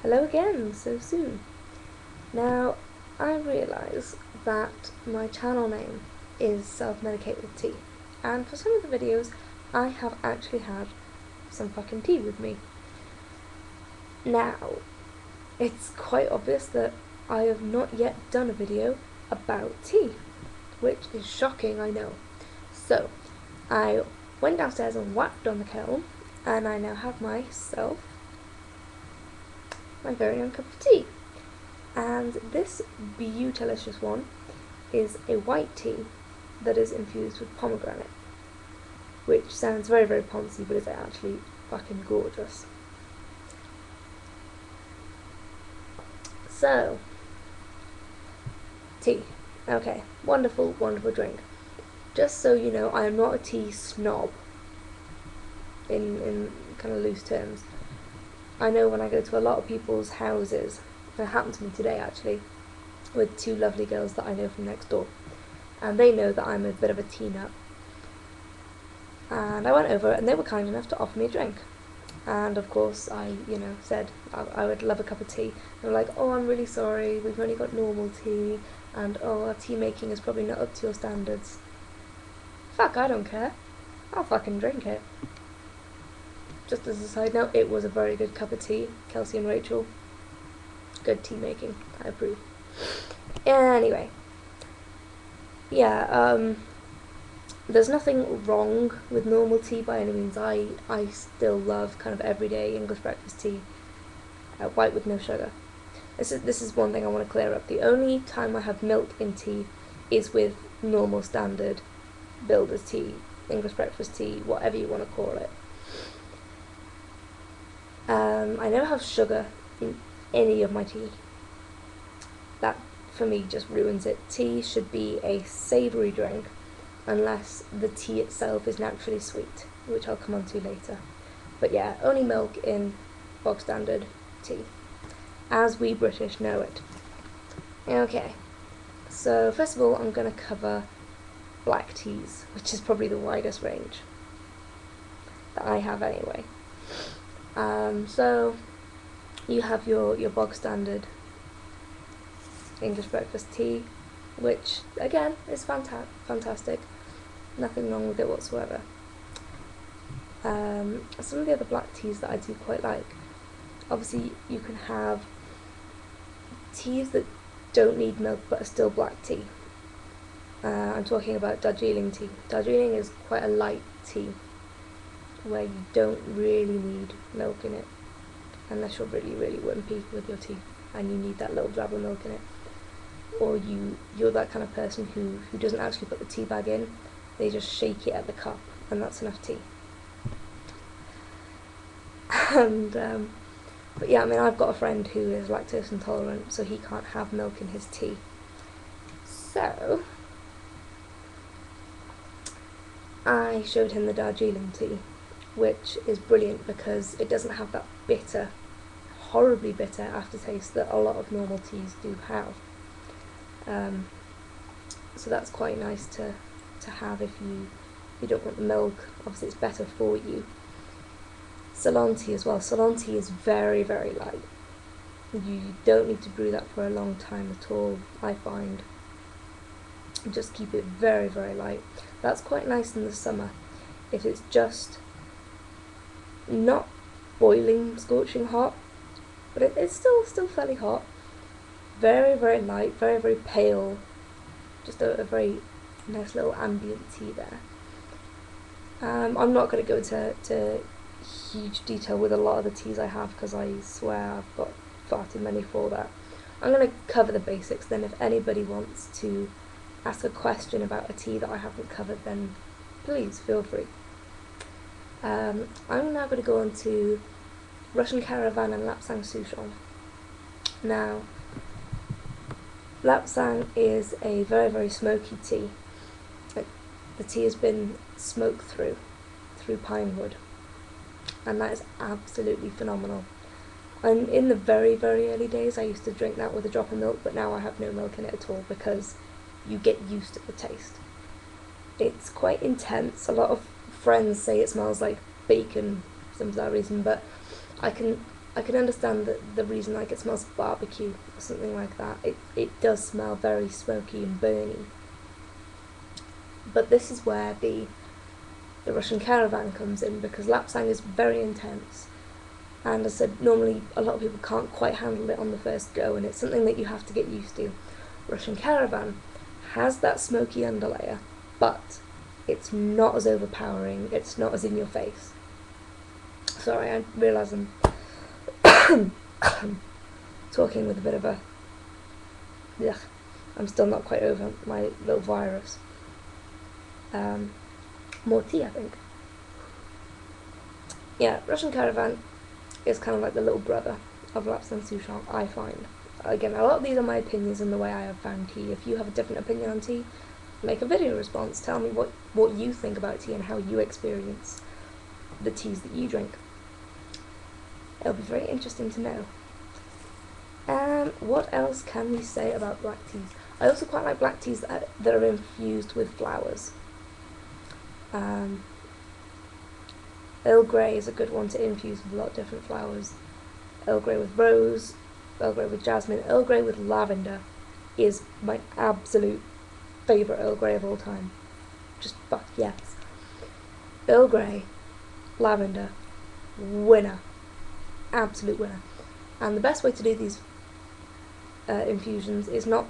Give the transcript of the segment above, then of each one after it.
Hello again, so soon. Now, I realise that my channel name is Self-Medicate with Tea, and for some of the videos, I have actually had some fucking tea with me. Now, it's quite obvious that I have not yet done a video about tea, which is shocking, I know. So, I went downstairs and whacked on the kettle, and I now have myself my very own cup of tea. And this beautilicious one is a white tea that is infused with pomegranate, which sounds very, very poncy, but is actually fucking gorgeous. So, tea. Okay, wonderful, wonderful drink. Just so you know, I am not a tea snob, in kind of loose terms. I know when I go to a lot of people's houses, it happened to me today actually, with two lovely girls that I know from next door, and they know that I'm a bit of a tea nut. And I went over and they were kind enough to offer me a drink. And of course I, said I would love a cup of tea. They were like, oh, I'm really sorry, we've only got normal tea, and oh, our tea making is probably not up to your standards. Fuck, I don't care. I'll fucking drink it. Just as a side note, it was a very good cup of tea. Kelsey and Rachel, good tea making. I approve. Anyway, yeah, there's nothing wrong with normal tea by any means. I still love kind of everyday English breakfast tea, white with no sugar. This is one thing I want to clear up. The only time I have milk in tea is with normal standard builder's tea, English breakfast tea, whatever you want to call it. I never have sugar in any of my tea. That, for me, just ruins it. Tea should be a savoury drink, unless the tea itself is naturally sweet, which I'll come on to later. But yeah, only milk in bog standard tea, as we British know it. Okay, so first of all I'm going to cover black teas, which is probably the widest range that I have anyway. So you have your bog standard English breakfast tea, which again is fantastic, nothing wrong with it whatsoever. Some of the other black teas that I do quite like, obviously you can have teas that don't need milk but are still black tea. I'm talking about Darjeeling tea. Darjeeling is quite a light tea where you don't really need milk in it, unless you're really, really wimpy with your tea and you need that little drab of milk in it. Or you're that kind of person who doesn't actually put the tea bag in, they just shake it at the cup and that's enough tea. And but yeah, I mean, I've got a friend who is lactose intolerant, so he can't have milk in his tea. So I showed him the Darjeeling tea, which is brilliant because it doesn't have that bitter, horribly bitter aftertaste that a lot of normal teas do have. So that's quite nice to have if you don't want the milk. Obviously it's better for you. Ceylon tea as well. Ceylon tea is very, very light. You don't need to brew that for a long time at all, I find. Just keep it very, very light. That's quite nice in the summer if it's just not boiling, scorching hot, but it's still fairly hot. Very, very light, very, very pale. Just a very nice little ambient tea there. I'm not going to go into huge detail with a lot of the teas I have because I swear I've got far too many for that. I'm going to cover the basics, then if anybody wants to ask a question about a tea that I haven't covered, then please feel free. I'm now going to go on to Russian Caravan and Lapsang Souchong. Now, Lapsang is a very, very smoky tea. The tea has been smoked through pine wood, and that is absolutely phenomenal. And in the very, very early days I used to drink that with a drop of milk, but now I have no milk in it at all because you get used to the taste. It's quite intense. A lot of friends say it smells like bacon for some bizarre reason, but I can I can understand the reason, like it smells of barbecue or something like that. It does smell very smoky and burny. But this is where the Russian caravan comes in, because lapsang is very intense. And as I said, normally a lot of people can't quite handle it on the first go, and it's something that you have to get used to. Russian caravan has that smoky underlayer, but it's not as overpowering, it's not as in your face. Sorry, I realise I'm talking with a bit of a... Ugh, I'm still not quite over my little virus. More tea, I think. Yeah, Russian caravan is kind of like the little brother of lapsang souchong, I find. Again, a lot of these are my opinions and the way I have found tea. If you have a different opinion on tea, make a video response. Tell me what you think about tea and how you experience the teas that you drink. It'll be very interesting to know. What else can we say about black teas? I also quite like black teas that are infused with flowers. Earl Grey is a good one to infuse with a lot of different flowers. Earl Grey with rose, Earl Grey with jasmine, Earl Grey with lavender is my absolute favourite Earl Grey of all time. Just fuck yes. Earl Grey, lavender, winner. Absolute winner. And the best way to do these infusions is not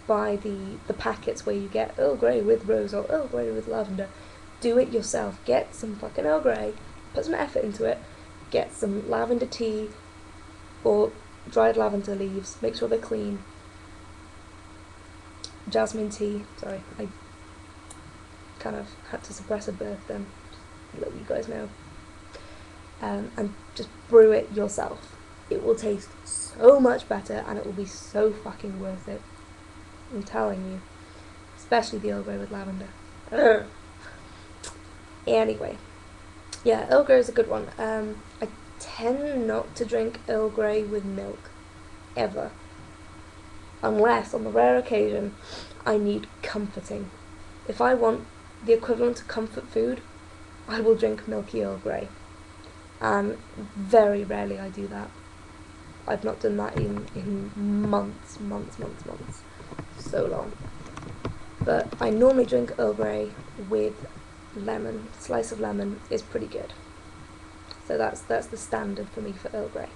by the packets where you get Earl Grey with rose or Earl Grey with lavender. Do it yourself. Get some fucking Earl Grey, put some effort into it, get some lavender tea or dried lavender leaves, make sure they're clean. Jasmine tea, sorry, I kind of had to suppress a burp then, just to let you guys know. And just brew it yourself. It will taste so much better and it will be so fucking worth it. I'm telling you. Especially the Earl Grey with lavender. Ugh. Anyway. Yeah, Earl Grey is a good one. I tend not to drink Earl Grey with milk. Ever. Unless, on the rare occasion, I need comforting. If I want the equivalent to comfort food, I will drink milky Earl Grey. And very rarely I do that. I've not done that in months. So long. But I normally drink Earl Grey with lemon. Slice of lemon is pretty good. So that's the standard for me for Earl Grey.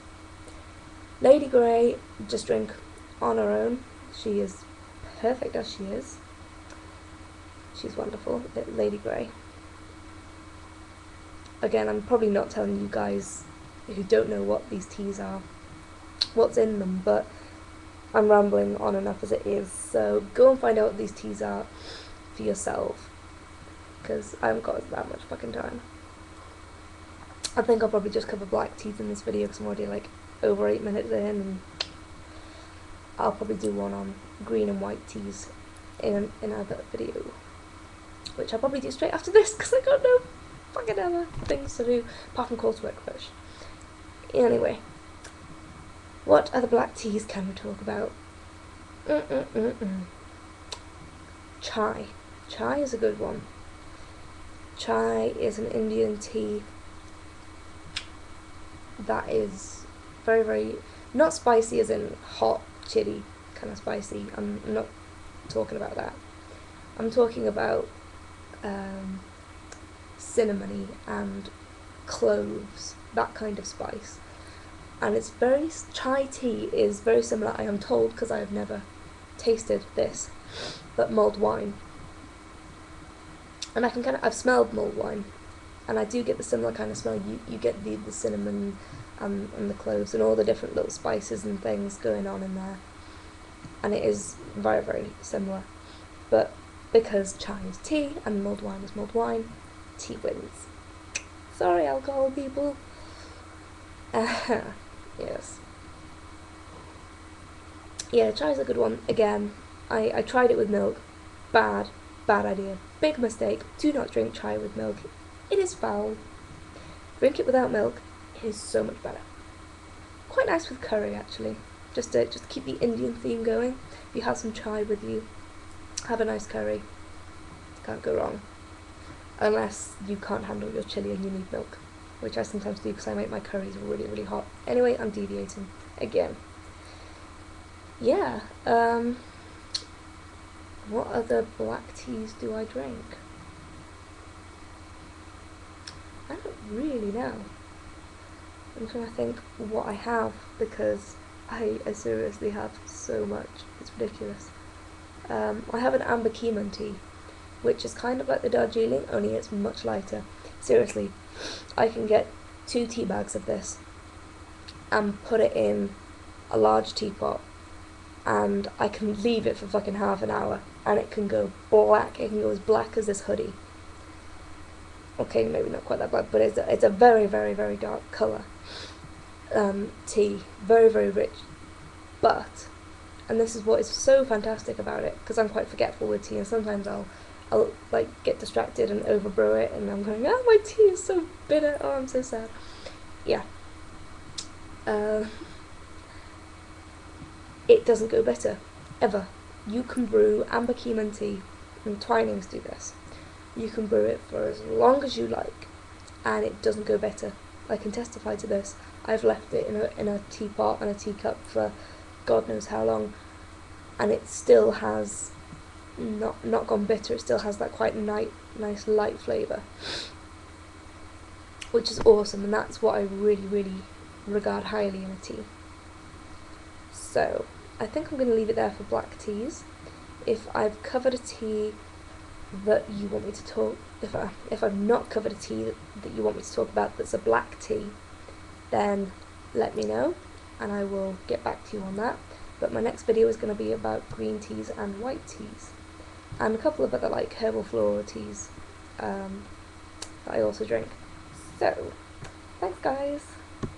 Lady Grey, just drink on her own. She is perfect as she is. She's wonderful, Lady Grey. Again, I'm probably not telling you guys who don't know what these teas are, what's in them, but I'm rambling on enough as it is, so go and find out what these teas are for yourself, because I haven't got that much fucking time. I think I'll probably just cover black teas in this video, because I'm already like over 8 minutes in, and I'll probably do one on green and white teas in another video, which I'll probably do straight after this, because I got no fucking other things to do apart from call to work first. Anyway, what other black teas can we talk about? Chai. Chai is a good one. Chai is an Indian tea that is very, very, not spicy as in hot, chili kind of spicy. I'm not talking about that. I'm talking about cinnamony and cloves, that kind of spice. And it's very, chai tea is very similar, I am told, because I have never tasted this, but mulled wine. And I can I've smelled mulled wine, and I do get the similar kind of smell. You get the cinnamon and the cloves and all the different little spices and things going on in there. And it is very, very similar. But because chai is tea and mulled wine is mulled wine, tea wins. Sorry, alcohol people. Yes. Yeah, chai is a good one. Again, I tried it with milk. Bad idea. Big mistake. Do not drink chai with milk. It is foul. Drink it without milk. It is so much better. Quite nice with curry, actually. Just to keep the Indian theme going. If you have some chai with you, have a nice curry. Can't go wrong. Unless you can't handle your chili and you need milk. which I sometimes do because I make my curries really, really hot. Anyway, I'm deviating again. Yeah, what other black teas do I drink? I don't really know. I'm trying to think what I have, because I seriously have so much. It's ridiculous. I have an amber Keeman tea, which is kind of like the Darjeeling, only it's much lighter. Seriously, I can get 2 tea bags of this and put it in a large teapot, and I can leave it for fucking half an hour, and it can go black. It can go as black as this hoodie. Okay, maybe not quite that black, but it's a very, very, very dark colour. Tea, very, very rich, but, and this is what is so fantastic about it, because I'm quite forgetful with tea, and sometimes I'll like get distracted and overbrew it, and I'm going, oh, my tea is so bitter, oh, I'm so sad. Yeah. It doesn't go bitter, ever. You can brew amber Keeman tea, and Twinings do this. You can brew it for as long as you like, and it doesn't go bitter. I can testify to this. I've left it in a teapot and a teacup for God knows how long, and it still has not gone bitter. It still has that quite nice light flavour, which is awesome, and that's what I really, really regard highly in a tea. So I think I'm going to leave it there for black teas. If I've covered a tea that you want me to talk, if I've not covered a tea that you want me to talk about that's a black tea, then let me know and I will get back to you on that. But my next video is going to be about green teas and white teas, and a couple of other like herbal floral teas that I also drink. So, thanks guys!